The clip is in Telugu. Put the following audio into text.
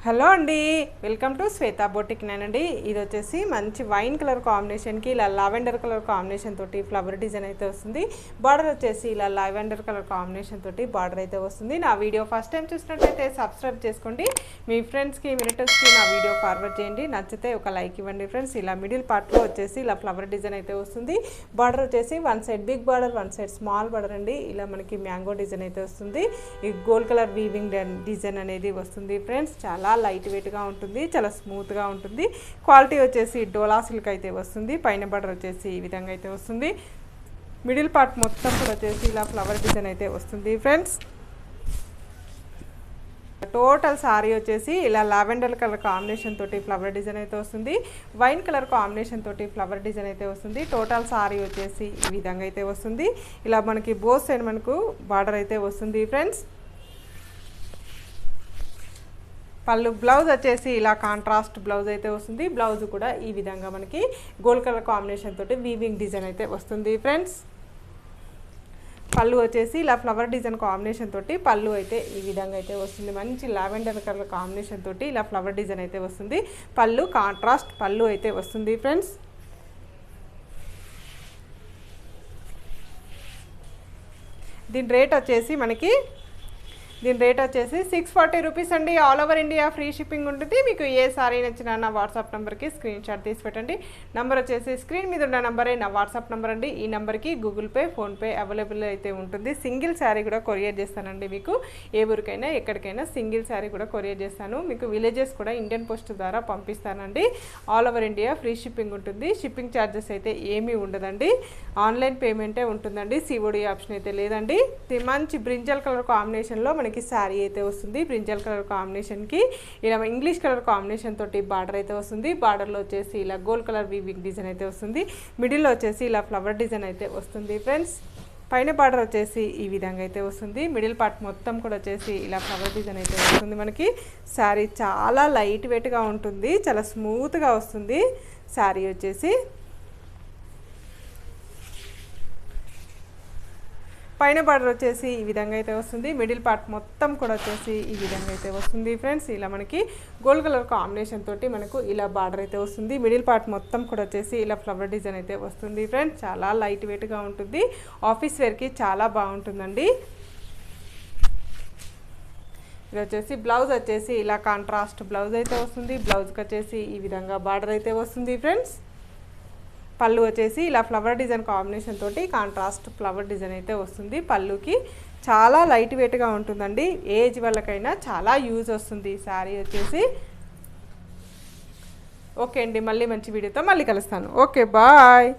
హలో అండి, వెల్కమ్ టు శ్వేతా బొటిక్ నేనండి. ఇది వచ్చేసి మంచి వైన్ కలర్ కాంబినేషన్కి ఇలా లావెండర్ కలర్ కాంబినేషన్ తోటి ఫ్లవర్ డిజైన్ అయితే వస్తుంది. బార్డర్ వచ్చేసి ఇలా లావెండర్ కలర్ కాంబినేషన్ తోటి బార్డర్ అయితే వస్తుంది. నా వీడియో ఫస్ట్ టైం చూసినట్లయితే సబ్స్క్రైబ్ చేసుకోండి. మీ ఫ్రెండ్స్కి రిలేటివ్స్కి నా వీడియో ఫార్వర్డ్ చేయండి. నచ్చితే ఒక లైక్ ఇవ్వండి ఫ్రెండ్స్. ఇలా మిడిల్ పార్ట్లో వచ్చేసి ఇలా ఫ్లవర్ డిజైన్ అయితే వస్తుంది. బార్డర్ వచ్చేసి one side big border, one side small border అండి. ఇలా మనకి మ్యాంగో డిజైన్ అయితే వస్తుంది. ఈ గోల్డ్ కలర్ వీవింగ్ డిజైన్ అనేది వస్తుంది ఫ్రెండ్స్. చాలా లైట్ వెయిట్గా ఉంటుంది, చాలా స్మూత్గా ఉంటుంది. క్వాలిటీ వచ్చేసి డోలా సిల్క్ అయితే వస్తుంది. పైన బార్డర్ వచ్చేసి ఈ విధంగా అయితే వస్తుంది. మిడిల్ పార్ట్ మొత్తం కూడా వచ్చేసి ఇలా ఫ్లవర్ డిజైన్ అయితే వస్తుంది ఫ్రెండ్స్. టోటల్ సారీ వచ్చేసి ఇలా లావెండర్ కలర్ కాంబినేషన్ తోటి ఫ్లవర్ డిజైన్ అయితే వస్తుంది. వైన్ కలర్ కాంబినేషన్ తోటి ఫ్లవర్ డిజైన్ అయితే వస్తుంది. టోటల్ సారీ వచ్చేసి ఈ విధంగా అయితే వస్తుంది. ఇలా మనకి బోత్ సైడ్ మనకు బార్డర్ అయితే వస్తుంది ఫ్రెండ్స్. పళ్ళు బ్లౌజ్ వచ్చేసి ఇలా కాంట్రాస్ట్ బ్లౌజ్ అయితే వస్తుంది. బ్లౌజ్ కూడా ఈ విధంగా మనకి గోల్డ్ కలర్ కాంబినేషన్ తోటి వీవింగ్ డిజైన్ అయితే వస్తుంది ఫ్రెండ్స్. పళ్ళు వచ్చేసి ఇలా ఫ్లవర్ డిజైన్ కాంబినేషన్ తోటి పళ్ళు అయితే ఈ విధంగా అయితే వస్తుంది. మంచి లావెండర్ కలర్ కాంబినేషన్ తోటి ఇలా ఫ్లవర్ డిజైన్ అయితే వస్తుంది. పళ్ళు కాంట్రాస్ట్ పళ్ళు అయితే వస్తుంది ఫ్రెండ్స్. దీని రేట్ వచ్చేసి 640 రూపీస్ అండి. All over India free shipping ఉంటుంది. మీకు ఏ సారీ నచ్చినా నా వాట్సాప్ నెంబర్కి స్క్రీన్ షాట్ తీసి పెట్టండి. నెంబర్ వచ్చేసి స్క్రీన్ మీద ఉన్న నెంబరే నా వాట్సాప్ నెంబర్ అండి. ఈ నెంబర్కి గూగుల్ పే, ఫోన్పే అవైలబుల్ అయితే ఉంటుంది. సింగిల్ శారీ కూడా కొరియర్ చేస్తానండి. మీకు ఏ ఊరికైనా ఎక్కడికైనా సింగిల్ శారీ కూడా కొరియర్ చేస్తాను. మీకు విలేజెస్ కూడా ఇండియన్ పోస్ట్ ద్వారా పంపిస్తానండి. All over India free shipping ఉంటుంది. షిప్పింగ్ ఛార్జెస్ అయితే ఏమీ ఉండదండి. ఆన్లైన్ పేమెంటే ఉంటుందండి. సిఓడి ఆప్షన్ అయితే లేదండి. మంచి బ్రింజల్ కలర్ కాంబినేషన్లో మనకి శారీ అయితే వస్తుంది. బ్రింజల్ కలర్ కాంబినేషన్కి ఇలా ఇంగ్లీష్ కలర్ కాంబినేషన్ తోటి బార్డర్ అయితే వస్తుంది. బార్డర్లో వచ్చేసి ఇలా గోల్డ్ కలర్ వీవింగ్ డిజైన్ అయితే వస్తుంది. మిడిల్లో వచ్చేసి ఇలా ఫ్లవర్ డిజైన్ అయితే వస్తుంది ఫ్రెండ్స్. పైన బార్డర్ వచ్చేసి ఈ విధంగా అయితే వస్తుంది. మిడిల్ పార్ట్ మొత్తం కూడా వచ్చేసి ఇలా ఫ్లవర్ డిజైన్ అయితే వస్తుంది. మనకి శారీ చాలా లైట్ వెయిట్గా ఉంటుంది, చాలా స్మూత్గా వస్తుంది శారీ వచ్చేసి. పైన బార్డర్ వచ్చేసి ఈ విధంగా అయితే వస్తుంది. మిడిల్ పార్ట్ మొత్తం కూడా వచ్చేసి ఈ విధంగా అయితే వస్తుంది ఫ్రెండ్స్. ఇలా మనకి గోల్డ్ కలర్ కాంబినేషన్ తోటి మనకు ఇలా బార్డర్ అయితే వస్తుంది. మిడిల్ పార్ట్ మొత్తం కూడా వచ్చేసి ఇలా ఫ్లవర్ డిజైన్ అయితే వస్తుంది ఫ్రెండ్స్. చాలా లైట్ వెయిట్గా ఉంటుంది. ఆఫీస్ వేర్కి చాలా బాగుంటుందండి. ఇది వచ్చేసి బ్లౌజ్ వచ్చేసి ఇలా కాంట్రాస్ట్ బ్లౌజ్ అయితే వస్తుంది. బ్లౌజ్కి వచ్చేసి ఈ విధంగా బార్డర్ అయితే వస్తుంది ఫ్రెండ్స్. పళ్ళు వచ్చేసి ఇలా ఫ్లవర్ డిజైన్ కాంబినేషన్ తోటి కాంట్రాస్ట్ ఫ్లవర్ డిజైన్ అయితే వస్తుంది. పళ్ళుకి చాలా లైట్ వెయిట్గా ఉంటుందండి. ఏజ్ వాళ్ళకైనా చాలా యూజ్ వస్తుంది ఈ శారీ వచ్చేసి. ఓకే అండి, మళ్ళీ మంచి వీడియోతో మళ్ళీ కలుస్తాను. Okay, bye.